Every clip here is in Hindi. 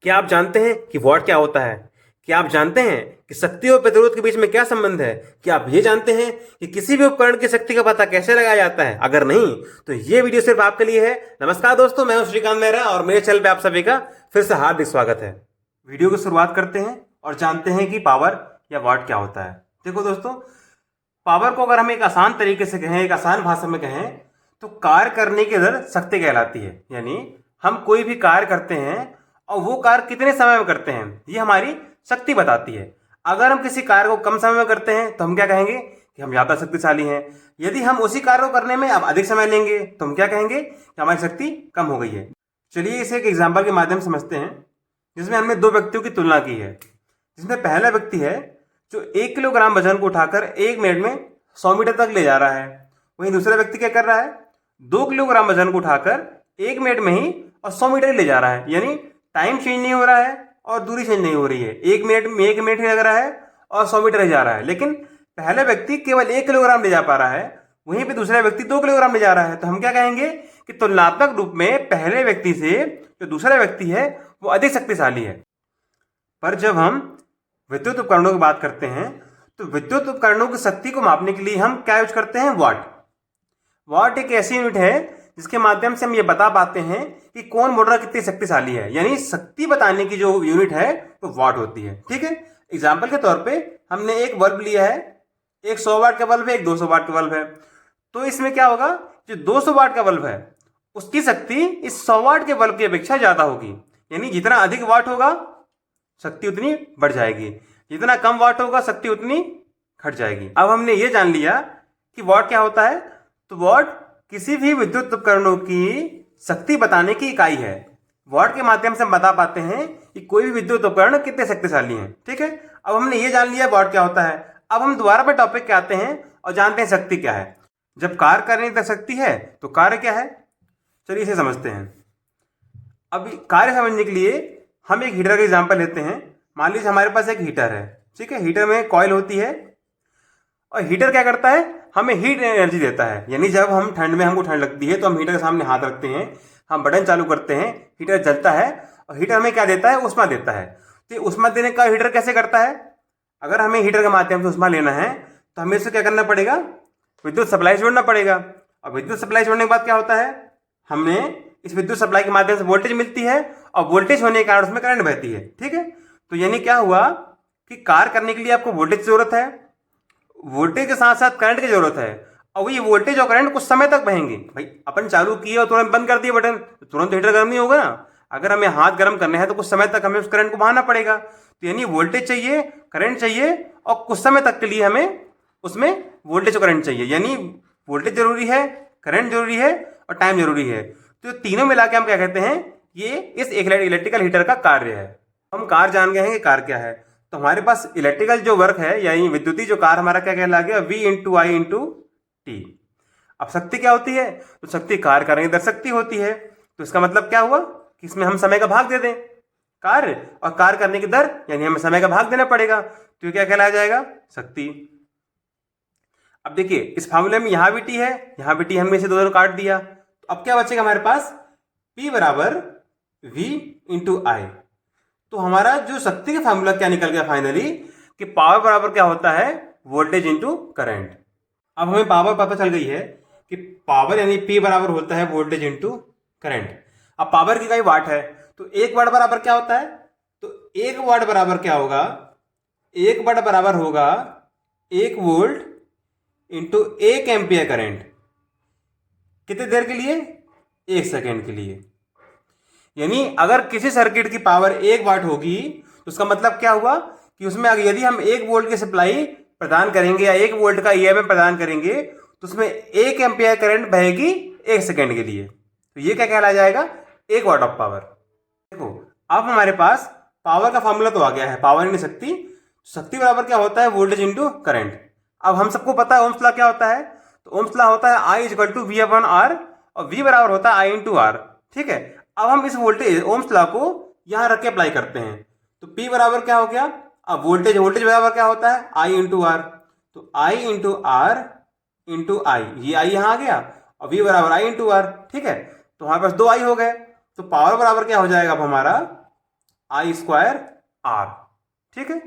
क्या आप जानते हैं कि वॉट क्या होता है? क्या आप जानते हैं कि शक्ति और प्रतिरोध के बीच में क्या संबंध है? क्या आप ये जानते हैं कि किसी भी उपकरण की शक्ति का पता कैसे लगाया जाता है? अगर नहीं तो ये वीडियो सिर्फ आपके लिए है। नमस्कार दोस्तों, मैं हूं श्रीकांत मेहरा और मेरे चैनल पे आप सभी का फिर से हार्दिक स्वागत है। वीडियो की शुरुआत करते हैं और जानते हैं कि पावर या वॉट क्या होता है। देखो दोस्तों, पावर को अगर हम एक आसान तरीके से कहें, एक आसान भाषा में कहें तो कार्य करने की दर शक्ति कहलाती है। यानी हम कोई भी कार्य करते हैं और वो कार्य कितने समय में करते हैं ये हमारी शक्ति बताती है। अगर हम किसी कार्य को कम समय में करते हैं तो हम क्या कहेंगे कि हम ज़्यादा शक्तिशाली हैं। यदि हम उसी कार्य को करने में अब अधिक समय लेंगे तो हम क्या कहेंगे कि हमारी शक्ति कम हो गई है। चलिए इसे एक एग्जाम्पल के माध्यम से समझते हैं, जिसमें हमने दो व्यक्तियों की तुलना की है। जिसमें पहला व्यक्ति है जो 1 किलोग्राम वजन को उठाकर 1 मिनट में 100 मीटर तक ले जा रहा है। वहीं दूसरा व्यक्ति क्या कर रहा है, 2 किलोग्राम वजन को उठाकर 1 मिनट में ही और 100 मीटर ले जा रहा है। यानी टाइम चेंज नहीं हो रहा है और दूरी चेंज नहीं हो रही है। 1 मिनट ही लग रहा है और 100 मीटर ही जा रहा है। लेकिन पहला व्यक्ति केवल 1 किलोग्राम ले जा पा रहा है, वहीं पे दूसरा व्यक्ति 2 किलोग्राम ले जा रहा है। तो हम क्या कहेंगे कि तुलनात्मक रूप में पहले व्यक्ति से जो दूसरा व्यक्ति है वो अधिक शक्तिशाली है। पर जब हम विद्युत उपकरणों की बात करते हैं तो विद्युत उपकरणों की शक्ति को मापने के लिए हम क्या यूज करते हैं, वाट। वाट एक ऐसी यूनिट है जिसके माध्यम से हम ये बता पाते हैं कि कौन मोटर कितनी शक्तिशाली है। यानी शक्ति बताने की जो यूनिट है वो वाट होती है। ठीक है, एग्जाम्पल के तौर पे हमने एक बल्ब लिया है, एक 100 वाट का बल्ब है, एक 200 वाट का बल्ब है। तो इसमें क्या होगा, जो 200 वाट का बल्ब है उसकी शक्ति इस 100 वाट के बल्ब की अपेक्षा ज्यादा होगी। यानी जितना अधिक वाट होगा शक्ति उतनी बढ़ जाएगी, जितना कम वाट होगा शक्ति उतनी घट जाएगी। अब हमने ये जान लिया कि वाट क्या होता है। तो वाट किसी भी विद्युत उपकरणों की शक्ति बताने की इकाई है। वाट के माध्यम से हम बता पाते हैं कि कोई भी विद्युत उपकरण कितने शक्तिशाली हैं। ठीक है, अब हमने ये जान लिया वाट क्या होता है। अब हम दोबारा पे टॉपिक पे आते हैं और जानते हैं शक्ति क्या है। जब कार्य करने तक शक्ति है तो कार्य क्या है, चलिए इसे समझते हैं। अब कार्य समझने के लिए हम एक हीटर का एग्जाम्पल लेते हैं। मान लीजिए हमारे पास एक हीटर है। ठीक है, हीटर में कॉइल होती है और हीटर क्या करता है, हमें हीट एनर्जी देता है। यानी जब हम ठंड में हमको ठंड लगती है तो हम हीटर के सामने हाथ रखते हैं, हम बटन चालू करते हैं, हीटर जलता है और हीटर हमें क्या देता है, उष्मा देता है। तो उष्मा देने का हीटर कैसे करता है, अगर हमें हीटर के माध्यम से उष्मा लेना है तो हमें इससे क्या करना पड़ेगा, विद्युत सप्लाई जोड़ना पड़ेगा। और विद्युत सप्लाई जोड़ने के बाद क्या होता है, हमें इस विद्युत सप्लाई के माध्यम से वोल्टेज मिलती है और वोल्टेज होने के कारण उसमें करंट बहती है। ठीक है, तो यानी क्या हुआ कि कार्य करने के लिए आपको वोल्टेज की जरूरत है, वोल्टेज के साथ साथ करंट की जरूरत है। और ये वोल्टेज और करंट कुछ समय तक बहेंगे। भाई अपन चालू किए और तुरंत बंद कर दिए बटन तो तुरंत हीटर गर्म नहीं होगा ना। अगर हमें हाथ गर्म करने हैं तो कुछ समय तक हमें उस करंट को बहाना पड़ेगा। तो यानी वोल्टेज चाहिए, करंट चाहिए और कुछ समय तक के लिए हमें उसमें वोल्टेज और करंट चाहिए। यानी वोल्टेज जरूरी है, करंट जरूरी है और टाइम जरूरी है। तो तीनों मिला के हम क्या कहते हैं, ये इस इलेक्ट्रिकल हीटर का कार्य है। हम कार्य जान गए हैं कि कार्य क्या है। तो हमारे पास इलेक्ट्रिकल जो वर्क है यानी विद्युतीय जो कार्य हमारा क्या कहला गया, V इंटू आई इंटू टी। अब शक्ति क्या होती है, तो शक्ति कार्य करने की दर शक्ति होती है। तो इसका मतलब क्या हुआ कि इसमें हम समय का भाग दे दें कार्य, और कार्य करने की दर यानी हमें समय का भाग देना पड़ेगा। तो ये क्या कहलाया जाएगा, शक्ति। अब देखिए इस फार्मूले में यहाँ भी टी है, यहाँ भी टी, हमने इसे दोनों काट दिया। तो अब क्या बचेगा हमारे पास, P बराबर V इंटू आई। तो हमारा जो शक्ति का फार्मूला क्या निकल गया फाइनली, कि पावर बराबर क्या होता है, वोल्टेज इंटू करंट। अब हमें पावर पता चल गई है कि पावर यानी P बराबर होता है वोल्टेज इंटू करंट। अब पावर की इकाई वाट है, तो 1 वाट बराबर क्या होता है, तो 1 वाट बराबर क्या होगा, 1 वाट बराबर होगा 1 वोल्ट इंटू 1 एम्पियर करंट। कितनी देर के लिए, 1 सेकेंड के लिए। यानी अगर किसी सर्किट की पावर 1 वाट होगी तो उसका मतलब क्या हुआ कि उसमें यदि हम 1 वोल्ट की सप्लाई प्रदान करेंगे या 1 वोल्ट का ईएमएफ प्रदान करेंगे तो उसमें 1 एम्पियर करंट बहेगी 1 सेकेंड के लिए। तो ये क्या कहलाया जाएगा, 1 वाट ऑफ पावर। देखो अब हमारे पास पावर का फॉर्मूला तो आ गया है, पावर यानी शक्ति। शक्ति बराबर क्या होता है, वोल्टेज इंटू करंट। अब हम सबको पता है ओम्स लॉ क्या होता है, तो ओम्स लॉ होता है I equal to V upon R और V बराबर होता है I इंटू R। ठीक है, अब हम इस वोल्टेज ओम्स लॉ को यहां रख के अप्लाई करते हैं। तो P बराबर क्या हो गया, अब वोल्टेज बराबर क्या होता है, I इंटू आर। तो I इंटू आर इंटू आई, ये I यहां आ गया और V बराबर I इंटू आर। ठीक है, तो हमारे पास 2 I हो गए। तो पावर बराबर क्या हो जाएगा अब हमारा आई स्क्वायर आर। ठीक है,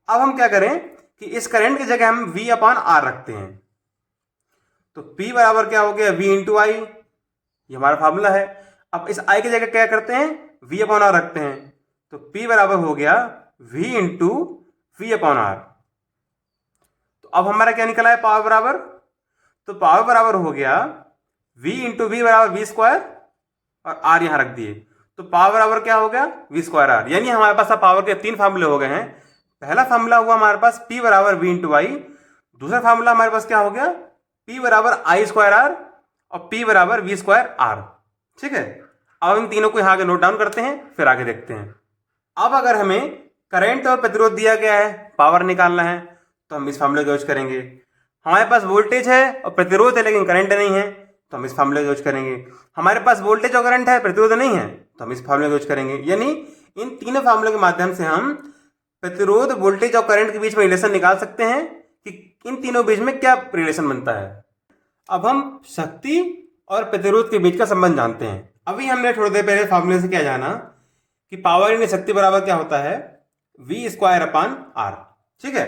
अब हम क्या करें कि इस करंट की जगह हम V अपान आर रखते हैं। तो P बराबर क्या हो गया, V इंटू आई, ये हमारा फार्मूला है। अब इस I की जगह क्या करते हैं, V अपान आर रखते हैं। तो P बराबर हो गया V into V upon R. तो अब हमारा क्या निकला है, पावर बराबर, तो पावर बराबर हो गया V इंटू वी बराबर वी स्क्वायर और आर यहां रख दिए। तो पावर बराबर क्या हो गया, वी स्क्वायर आर। यानी हमारे पास अब पावर के 3 फार्मूले हो गए हैं। पहला फार्मूला हुआ हमारे पास P बराबर V इंटू आई। दूसरा फार्मूला हमारे पास क्या हो गया, P बराबर आई स्क्वायर आर और P बराबर वी स्क्वायर आर। ठीक है, अब इन तीनों को यहां आगे नोट डाउन करते हैं, फिर आगे देखते हैं। अब अगर हमें करंट और प्रतिरोध दिया गया है, पावर निकालना है, तो हम इस फार्मूले का यूज करेंगे। हमारे पास वोल्टेज है और प्रतिरोध है लेकिन करंट नहीं है, तो हम इस फार्मूले का यूज करेंगे। हमारे पास वोल्टेज और करंट है, प्रतिरोध नहीं है, तो हम इस फार्मूले का यूज करेंगे। यानी इन तीनों फार्मूले के माध्यम से हम प्रतिरोध, वोल्टेज और करंट के बीच में रिलेशन निकाल सकते हैं कि इन तीनों बीच में क्या रिलेशन बनता है। अब हम शक्ति और प्रतिरोध के बीच का संबंध जानते हैं। अभी हमने थोड़ी देर पहले फार्मूले से क्या जाना कि पावर यानी शक्ति बराबर क्या होता है, V स्क्वायर अपान आर। ठीक है,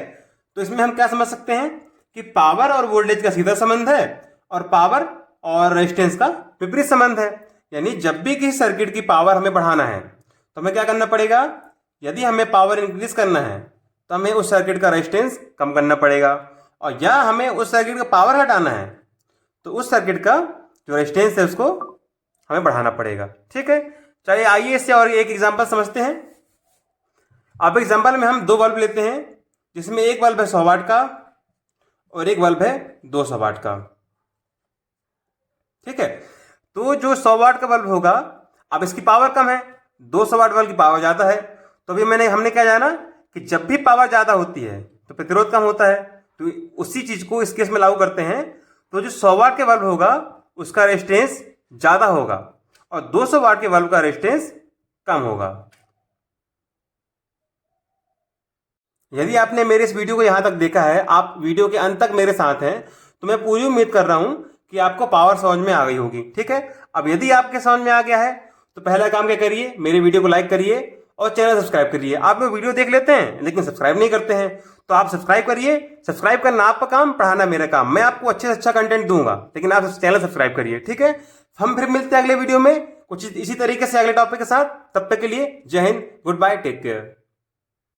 तो इसमें हम क्या समझ सकते हैं कि पावर और वोल्टेज का सीधा संबंध है और पावर और रेजिस्टेंस का विपरीत संबंध है। यानी जब भी किसी सर्किट की पावर हमें बढ़ाना है तो हमें क्या करना पड़ेगा, यदि हमें पावर इंक्रीज करना है तो हमें उस सर्किट का रेजिस्टेंस कम करना पड़ेगा, और या हमें उस सर्किट का पावर हटाना है तो उस सर्किट का जो रेजिस्टेंस है उसको हमें बढ़ाना पड़ेगा। ठीक है, चलिए आइए इससे और एक एग्जांपल समझते हैं। अब एग्जांपल में हम 2 बल्ब लेते हैं, जिसमें एक बल्ब है 100 वाट का और एक बल्ब है 200 वाट का। ठीक है, तो जो 100 वाट का बल्ब होगा, अब इसकी पावर कम है, 200 वाट बल्ब की पावर ज्यादा है। तो अभी हमने क्या जाना कि जब भी पावर ज्यादा होती है तो प्रतिरोध कम होता है। तो उसी चीज को इस केस में लागू करते हैं। तो जो 100 वाट के बल्ब होगा उसका रेजिस्टेंस ज्यादा होगा और 200 वाट के बल्ब का रेजिस्टेंस कम होगा। यदि आपने मेरे इस वीडियो को यहां तक देखा है, आप वीडियो के अंत तक मेरे साथ हैं, तो मैं पूरी उम्मीद कर रहा हूं कि आपको पावर समझ में आ गई होगी। ठीक है, अब यदि आपके समझ में आ गया है तो पहला काम क्या करिए, मेरे वीडियो को लाइक करिए और चैनल सब्सक्राइब करिए। आप लोग वीडियो देख लेते हैं लेकिन सब्सक्राइब नहीं करते हैं, तो आप सब्सक्राइब करिए। सब्सक्राइब करना आपका काम, पढ़ाना मेरा काम। मैं आपको अच्छे से अच्छा कंटेंट दूंगा, लेकिन आप चैनल सब्सक्राइब करिए। ठीक है, हम फिर मिलते हैं अगले वीडियो में कुछ इसी तरीके से अगले टॉपिक के साथ। तब तक के लिए जय हिंद, गुड बाय, टेक केयर।